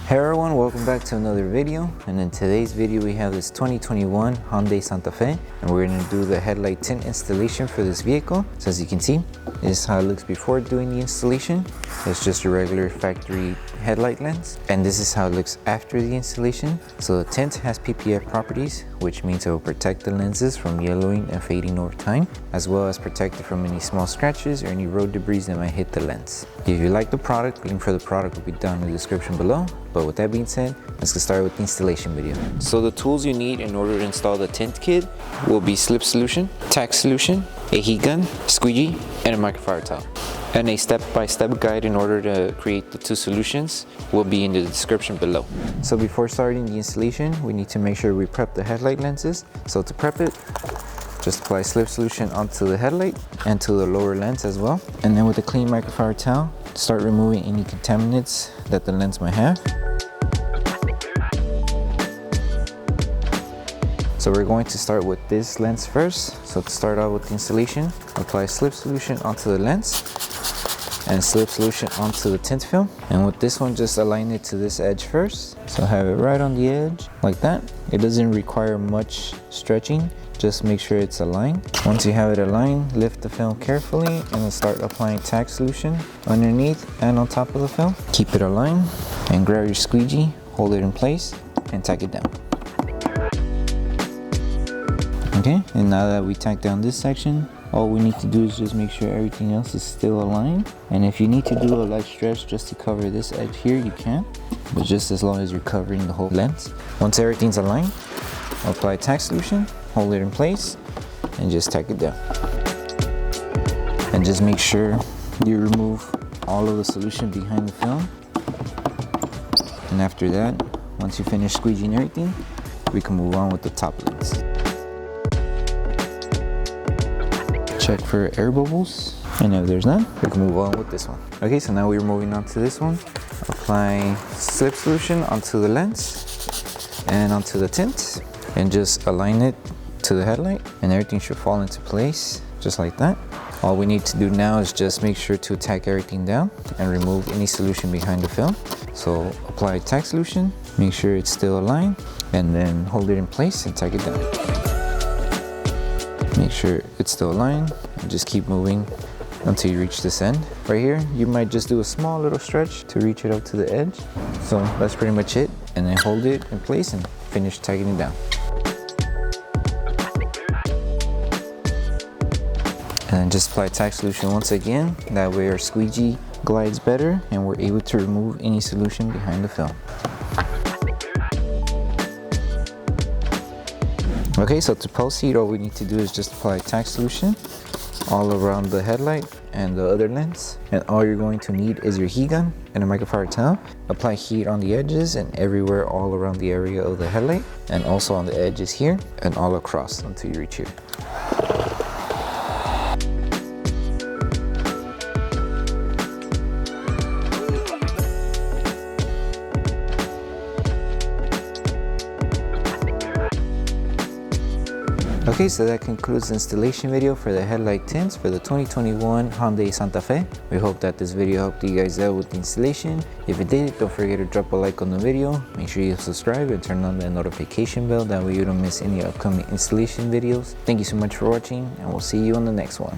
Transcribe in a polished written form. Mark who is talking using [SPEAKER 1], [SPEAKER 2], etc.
[SPEAKER 1] Hey everyone, welcome back to another video. And in today's video we have this 2021 Hyundai Santa Fe, and we're going to do the headlight tint installation for this vehicle. So as you can see, this is how it looks before doing the installation. It's just a regular factory headlight lens, and this is how it looks after the installation. So the tint has PPF properties, which means it will protect the lenses from yellowing and fading over time, as well as protect it from any small scratches or any road debris that might hit the lens. If you like the product, link for the product will be down in the description below. But with that being said, let's get started with the installation video. So the tools you need in order to install the tint kit will be Slip Solution, Tack Solution, a heat gun, squeegee, and a microfiber towel. And a step-by-step guide in order to create the two solutions will be in the description below. So before starting the installation, we need to make sure we prep the headlight lenses. So to prep it, just apply Slip Solution onto the headlight and to the lower lens as well. And then with a clean microfiber towel, start removing any contaminants that the lens might have. So we're going to start with this lens first. So to start out with the installation, apply Slip Solution onto the lens and Slip Solution onto the tint film. And with this one, just align it to this edge first. So have it right on the edge like that. It doesn't require much stretching, just make sure it's aligned. Once you have it aligned, lift the film carefully and then start applying Tack Solution underneath and on top of the film. Keep it aligned and grab your squeegee, hold it in place and tack it down. Okay, and now that we tack down this section, all we need to do is just make sure everything else is still aligned. And if you need to do a light stretch just to cover this edge here, you can, but just as long as you're covering the whole lens. Once everything's aligned, apply Tack Solution, hold it in place, and just tack it down. And just make sure you remove all of the solution behind the film. And after that, once you finish squeegeeing everything, we can move on with the top lens. Check for air bubbles, and if there's none, we can move on with this one. Okay, so now we're moving on to this one. Apply Slip Solution onto the lens and onto the tint, and just align it to the headlight, and everything should fall into place just like that. All we need to do now is just make sure to tack everything down and remove any solution behind the film. So apply Tack Solution, make sure it's still aligned, and then hold it in place and tack it down. Make sure it's still aligned and just keep moving until you reach this end. Right here, you might just do a small little stretch to reach it up to the edge. So that's pretty much it. And then hold it in place and finish tacking it down. And then just apply Tack Solution once again. That way our squeegee glides better and we're able to remove any solution behind the film. Okay, so to post-heat, all we need to do is just apply Tack Solution all around the headlight and the other lens. And all you're going to need is your heat gun and a microfiber towel. Apply heat on the edges and everywhere all around the area of the headlight, and also on the edges here and all across until you reach here. Okay, so that concludes the installation video for the headlight tints for the 2021 Hyundai Santa Fe. We hope that this video helped you guys out with the installation. If it did, don't forget to drop a like on the video. Make sure you subscribe and turn on the notification bell. That way you don't miss any upcoming installation videos. Thank you so much for watching, and we'll see you on the next one.